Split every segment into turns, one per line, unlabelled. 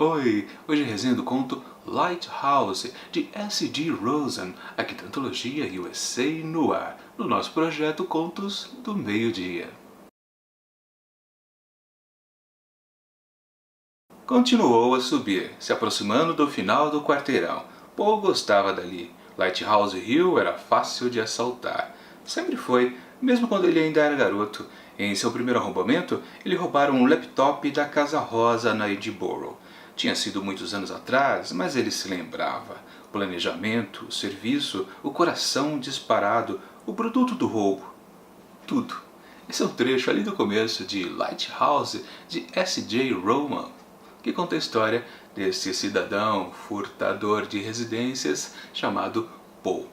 Oi, hoje resenha do conto Lighthouse, de S.G. Rosen, aqui da antologia USA no ar, no nosso projeto Contos do Meio-Dia. Continuou a subir, se aproximando do final do quarteirão. Paul gostava dali. Lighthouse Hill era fácil de assaltar. Sempre foi, mesmo quando ele ainda era garoto. Em seu primeiro arrombamento, ele roubara um laptop da Casa Rosa na Edinburgh. Tinha sido muitos anos atrás, mas ele se lembrava. O planejamento, o serviço, o coração disparado, o produto do roubo. Tudo. Esse é um trecho ali do começo de Lighthouse, de S.J. Roman, que conta a história desse cidadão furtador de residências chamado Paul.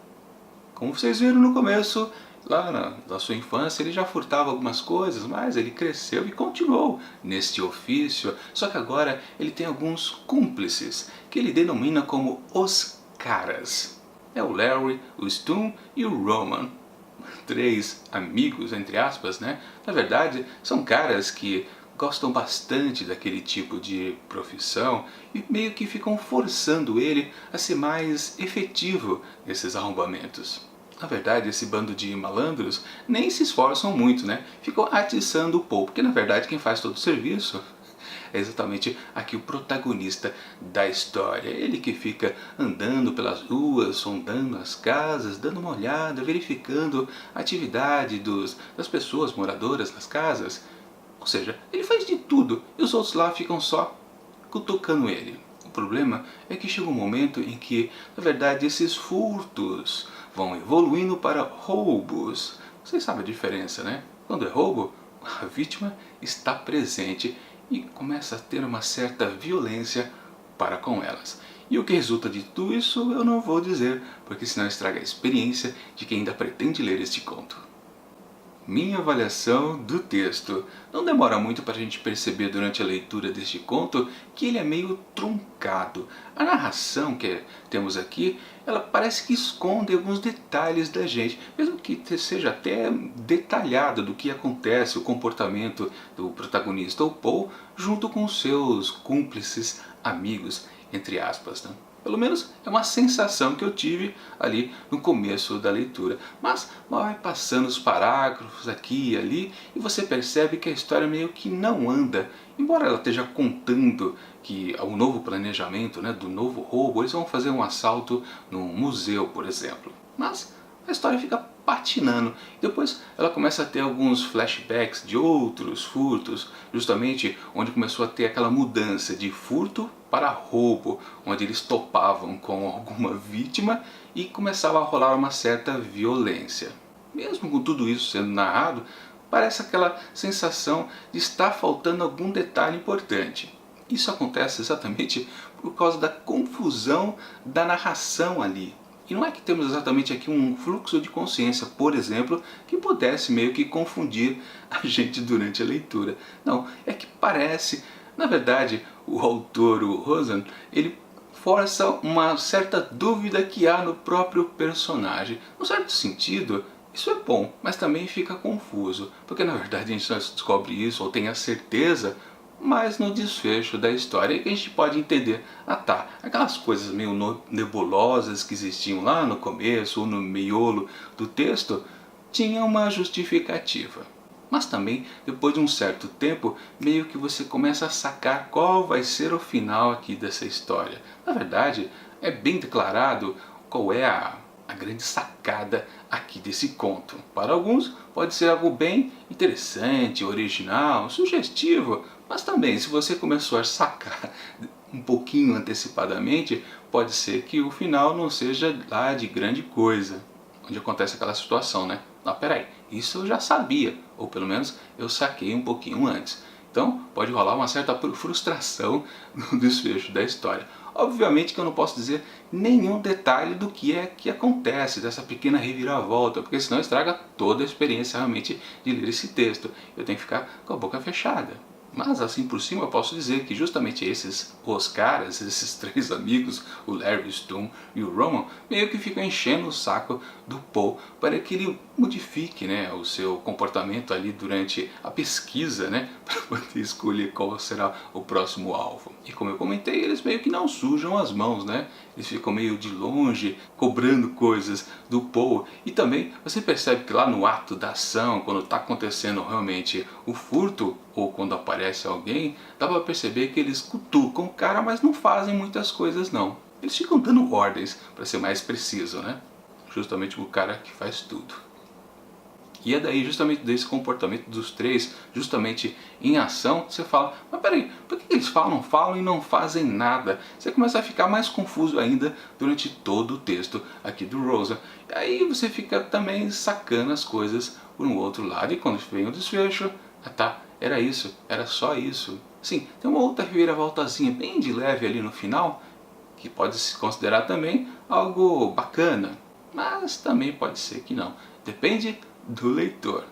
Como vocês viram no começo, lá na sua infância ele já furtava algumas coisas, mas ele cresceu e continuou neste ofício, só que agora ele tem alguns cúmplices, que ele denomina como os caras. É o Larry, o Stu e o Roman. Três amigos, entre aspas, né? Na verdade, são caras que gostam bastante daquele tipo de profissão e meio que ficam forçando ele a ser mais efetivo nesses arrombamentos. Na verdade, esse bando de malandros nem se esforçam muito, né? Ficam atiçando o Paul, porque na verdade quem faz todo o serviço é exatamente aqui o protagonista da história. Ele que fica andando pelas ruas, sondando as casas, dando uma olhada, verificando a atividade das pessoas moradoras das casas. Ou seja, ele faz de tudo e os outros lá ficam só cutucando ele. O problema é que chega um momento em que, na verdade, esses furtos vão evoluindo para roubos. Vocês sabem a diferença, né? Quando é roubo, a vítima está presente e começa a ter uma certa violência para com elas. E o que resulta de tudo isso eu não vou dizer, porque senão estraga a experiência de quem ainda pretende ler este conto. Minha avaliação do texto. Não demora muito para a gente perceber durante a leitura deste conto que ele é meio truncado. A narração que temos aqui, ela parece que esconde alguns detalhes da gente, mesmo que seja até detalhado do que acontece, o comportamento do protagonista, o Paul, junto com seus cúmplices amigos, entre aspas, né? Pelo menos é uma sensação que eu tive ali no começo da leitura. Mas vai passando os parágrafos aqui e ali e você percebe que a história meio que não anda. Embora ela esteja contando que o novo planejamento, né, do novo roubo, eles vão fazer um assalto num museu, por exemplo. Mas a história fica patinando. Depois ela começa a ter alguns flashbacks de outros furtos, justamente onde começou a ter aquela mudança de furto para roubo, onde eles topavam com alguma vítima e começava a rolar uma certa violência. Mesmo com tudo isso sendo narrado, parece aquela sensação de estar faltando algum detalhe importante. Isso acontece exatamente por causa da confusão da narração ali. E não é que temos exatamente aqui um fluxo de consciência, por exemplo, que pudesse meio que confundir a gente durante a leitura. Não, é que parece, na verdade, o autor, o Rosen, ele força uma certa dúvida que há no próprio personagem. Num certo sentido, isso é bom, mas também fica confuso, porque na verdade a gente só descobre isso ou tem a certeza mas no desfecho da história que a gente pode entender, ah tá, aquelas coisas meio nebulosas que existiam lá no começo ou no miolo do texto, tinham uma justificativa. Mas também, depois de um certo tempo, meio que você começa a sacar qual vai ser o final aqui dessa história. Na verdade, é bem declarado qual é a grande sacada aqui desse conto. Para alguns pode ser algo bem interessante, original, sugestivo, mas também se você começou a sacar um pouquinho antecipadamente, pode ser que o final não seja lá de grande coisa. Onde acontece aquela situação, né? Não, peraí, isso eu já sabia, ou pelo menos eu saquei um pouquinho antes. Então pode rolar uma certa frustração no desfecho da história. Obviamente que eu não posso dizer nenhum detalhe do que é que acontece, dessa pequena reviravolta, porque senão estraga toda a experiência realmente de ler esse texto. Eu tenho que ficar com a boca fechada. Mas assim por cima eu posso dizer que justamente os caras, esses três amigos, o Larry, o Stu e o Roman, meio que ficam enchendo o saco do Paul para que ele modifique, né, o seu comportamento ali durante a pesquisa, né, para poder escolher qual será o próximo alvo. E como eu comentei, eles meio que não sujam as mãos, né, eles ficam meio de longe cobrando coisas do Paul. E também você percebe que lá no ato da ação, quando está acontecendo realmente o furto ou quando aparece alguém, dá para perceber que eles cutucam o cara, mas não fazem muitas coisas não. Eles ficam dando ordens, para ser mais preciso, né? Justamente o cara que faz tudo. E é daí, justamente desse comportamento dos três, justamente em ação, você fala, mas peraí, por que eles falam e não fazem nada? Você começa a ficar mais confuso ainda durante todo o texto aqui do Rosa. E aí você fica também sacando as coisas por um outro lado, e quando vem o desfecho, ah tá, era isso, era só isso. Sim, tem uma outra reviravoltazinha bem de leve ali no final, que pode se considerar também algo bacana, mas também pode ser que não. Depende do leitor.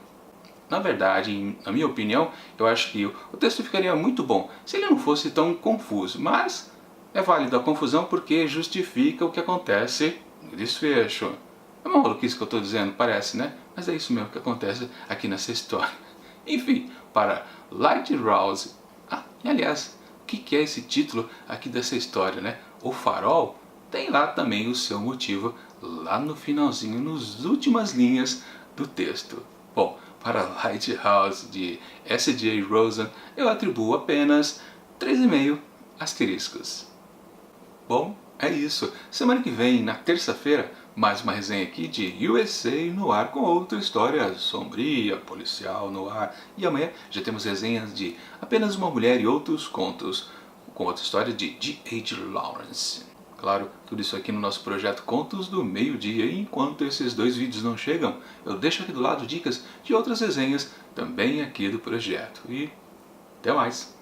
Na verdade, na minha opinião, eu acho que o texto ficaria muito bom se ele não fosse tão confuso, mas é válido a confusão porque justifica o que acontece no desfecho. É uma maluquice que eu estou dizendo, parece, né? Mas é isso mesmo que acontece aqui nessa história. Enfim, para Lighthouse. Ah, e aliás, o que é esse título aqui dessa história, né? O Farol tem lá também o seu motivo, lá no finalzinho, nas últimas linhas do texto. Bom, para Lighthouse de S.J. Rosen, eu atribuo apenas 3,5 asteriscos. Bom, é isso. Semana que vem, na terça-feira, mais uma resenha aqui de USA no ar com outra história sombria, policial no ar. E amanhã já temos resenhas de Apenas uma Mulher e Outros Contos, com outra história de G.H. Lawrence. Claro, tudo isso aqui no nosso projeto Contos do Meio-Dia, e enquanto esses dois vídeos não chegam, eu deixo aqui do lado dicas de outras resenhas também aqui do projeto. E até mais!